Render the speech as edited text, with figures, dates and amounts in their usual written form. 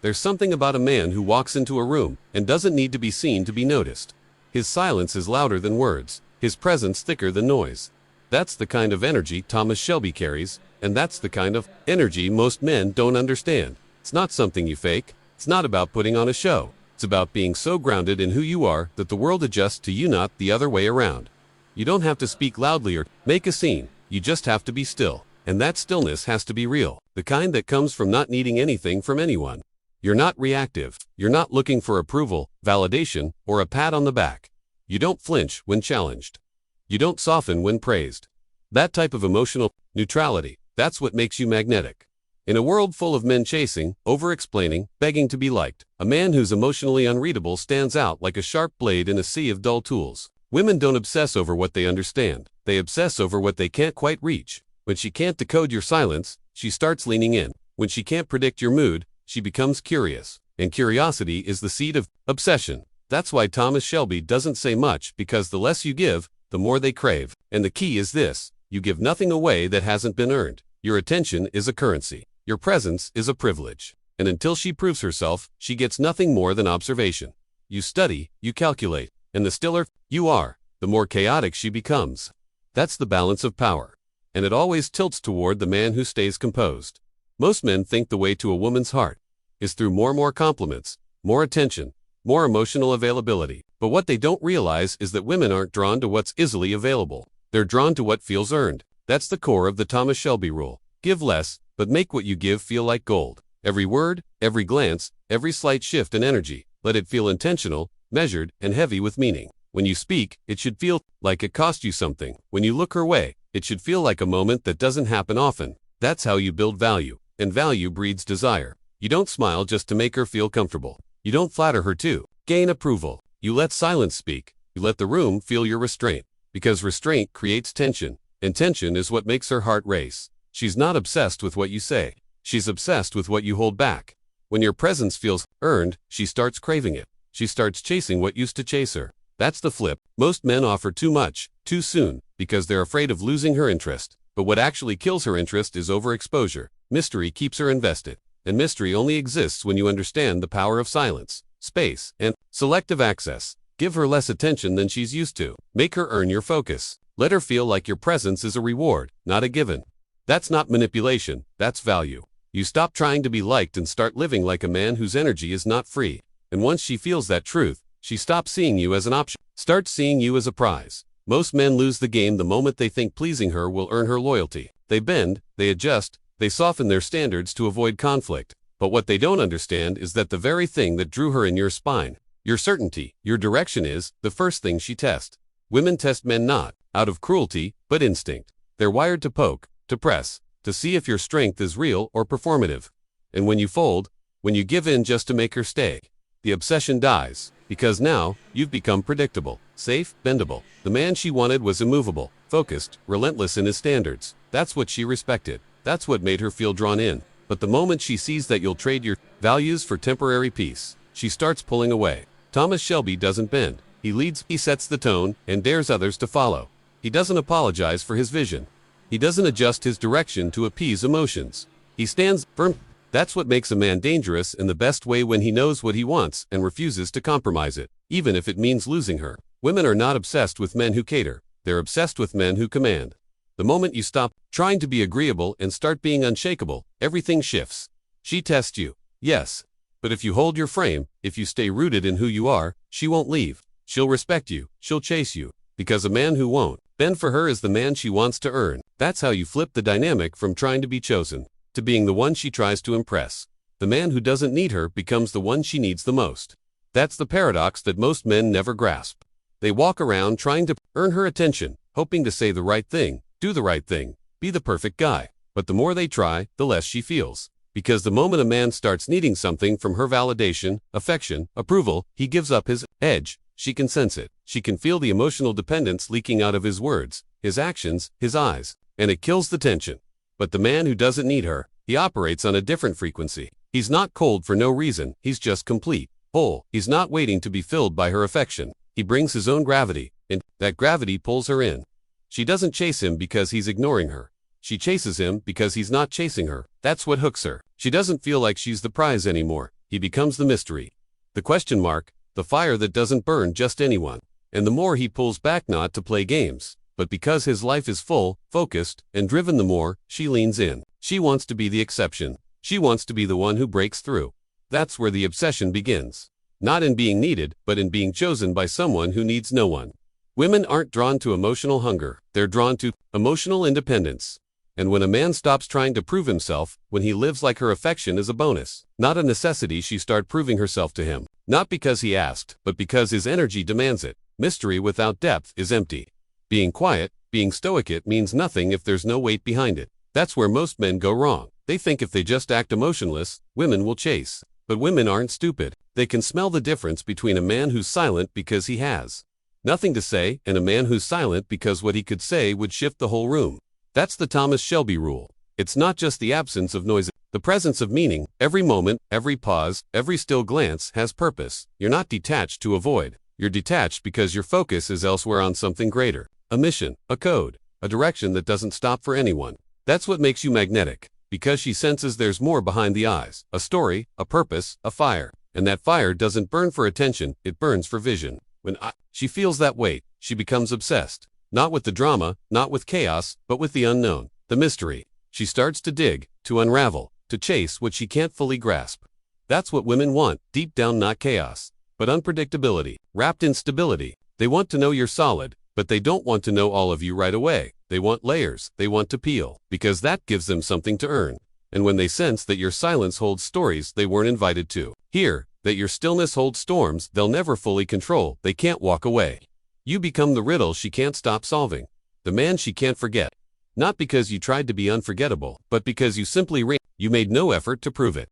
There's something about a man who walks into a room and doesn't need to be seen to be noticed. His silence is louder than words, his presence thicker than noise. That's the kind of energy Thomas Shelby carries, and that's the kind of energy most men don't understand. It's not something you fake. It's not about putting on a show. It's about being so grounded in who you are that the world adjusts to you, not the other way around. You don't have to speak loudly or make a scene. You just have to be still. And that stillness has to be real, the kind that comes from not needing anything from anyone. You're not reactive. You're not looking for approval, validation, or a pat on the back. You don't flinch when challenged. You don't soften when praised. That type of emotional neutrality, that's what makes you magnetic. In a world full of men chasing, over-explaining, begging to be liked, a man who's emotionally unreadable stands out like a sharp blade in a sea of dull tools. Women don't obsess over what they understand. They obsess over what they can't quite reach. When she can't decode your silence, she starts leaning in. When she can't predict your mood, she becomes curious. And curiosity is the seed of obsession. That's why Thomas Shelby doesn't say much, because the less you give, the more they crave. And the key is this: you give nothing away that hasn't been earned. Your attention is a currency. Your presence is a privilege. And until she proves herself, she gets nothing more than observation. You study, you calculate, and the stiller you are, the more chaotic she becomes. That's the balance of power. And it always tilts toward the man who stays composed. Most men think the way to a woman's heart is through more compliments, more attention, more emotional availability. But what they don't realize is that women aren't drawn to what's easily available. They're drawn to what feels earned. That's the core of the Thomas Shelby Rule. Give less, but make what you give feel like gold. Every word, every glance, every slight shift in energy, let it feel intentional, measured, and heavy with meaning. When you speak, it should feel like it cost you something. When you look her way, it should feel like a moment that doesn't happen often. That's how you build value, and value breeds desire. You don't smile just to make her feel comfortable. You don't flatter her to gain approval. You let silence speak. You let the room feel your restraint, because restraint creates tension, and tension is what makes her heart race. She's not obsessed with what you say. She's obsessed with what you hold back. When your presence feels earned, she starts craving it. She starts chasing what used to chase her. That's the flip. Most men offer too much, too soon, because they're afraid of losing her interest. But what actually kills her interest is overexposure. Mystery keeps her invested. And mystery only exists when you understand the power of silence, space, and selective access. Give her less attention than she's used to. Make her earn your focus. Let her feel like your presence is a reward, not a given. That's not manipulation, that's value. You stop trying to be liked and start living like a man whose energy is not free. And once she feels that truth, she stops seeing you as an option, starts seeing you as a prize. Most men lose the game the moment they think pleasing her will earn her loyalty. They bend, they adjust, they soften their standards to avoid conflict. But what they don't understand is that the very thing that drew her in your spine, your certainty, your direction is the first thing she tests. Women test men not out of cruelty, but instinct. They're wired to poke, to press, to see if your strength is real or performative. And when you fold, when you give in just to make her stay, the obsession dies, because now you've become predictable, safe, bendable. The man she wanted was immovable, focused, relentless in his standards. That's what she respected. That's what made her feel drawn in. But the moment she sees that you'll trade your values for temporary peace, she starts pulling away. Thomas Shelby doesn't bend. He leads, he sets the tone, and dares others to follow. He doesn't apologize for his vision. He doesn't adjust his direction to appease emotions. He stands firm. That's what makes a man dangerous in the best way, when he knows what he wants and refuses to compromise it, even if it means losing her. Women are not obsessed with men who cater. They're obsessed with men who command. The moment you stop trying to be agreeable and start being unshakable, everything shifts. She tests you, yes. But if you hold your frame, if you stay rooted in who you are, she won't leave. She'll respect you. She'll chase you. Because a man who won't bend for her is the man she wants to earn. That's how you flip the dynamic from trying to be chosen to being the one she tries to impress. The man who doesn't need her becomes the one she needs the most. That's the paradox that most men never grasp. They walk around trying to earn her attention, hoping to say the right thing, do the right thing, be the perfect guy. But the more they try, the less she feels. Because the moment a man starts needing something from her, validation, affection, approval, he gives up his edge. She can sense it. She can feel the emotional dependence leaking out of his words, his actions, his eyes, and it kills the tension. But the man who doesn't need her, he operates on a different frequency. He's not cold for no reason, he's just complete, whole. He's not waiting to be filled by her affection. He brings his own gravity, and that gravity pulls her in. She doesn't chase him because he's ignoring her. She chases him because he's not chasing her. That's what hooks her. She doesn't feel like she's the prize anymore. he becomes the mystery. The question mark, the fire that doesn't burn just anyone. And the more he pulls back not to play games, but because his life is full, focused, and driven, the more she leans in. She wants to be the exception. She wants to be the one who breaks through. That's where the obsession begins. Not in being needed, but in being chosen by someone who needs no one. Women aren't drawn to emotional hunger, they're drawn to emotional independence. And when a man stops trying to prove himself, when he lives like her affection is a bonus, not a necessity, she starts proving herself to him. Not because he asked, but because his energy demands it. Mystery without depth is empty. Being quiet, being stoic, it means nothing if there's no weight behind it. That's where most men go wrong. They think if they just act emotionless, women will chase. But women aren't stupid. They can smell the difference between a man who's silent because he has nothing to say and a man who's silent because what he could say would shift the whole room. That's the Thomas Shelby Rule. It's not just the absence of noise, the presence of meaning. Every moment, every pause, every still glance has purpose. You're not detached to avoid. You're detached because your focus is elsewhere on something greater. A mission, a code, a direction that doesn't stop for anyone. That's what makes you magnetic, because she senses there's more behind the eyes. A story, a purpose, a fire. And that fire doesn't burn for attention, it burns for vision. When she feels that weight, she becomes obsessed. Not with the drama, not with chaos, but with the unknown, the mystery. She starts to dig, to unravel, to chase what she can't fully grasp. That's what women want, deep down, not chaos, but unpredictability, wrapped in stability. They want to know you're solid, but they don't want to know all of you right away. They want layers, they want to peel, because that gives them something to earn. And when they sense that your silence holds stories they weren't invited to hear, that your stillness holds storms they'll never fully control, they can't walk away. You become the riddle she can't stop solving, the man she can't forget. Not because you tried to be unforgettable, but because you simply you made no effort to prove it.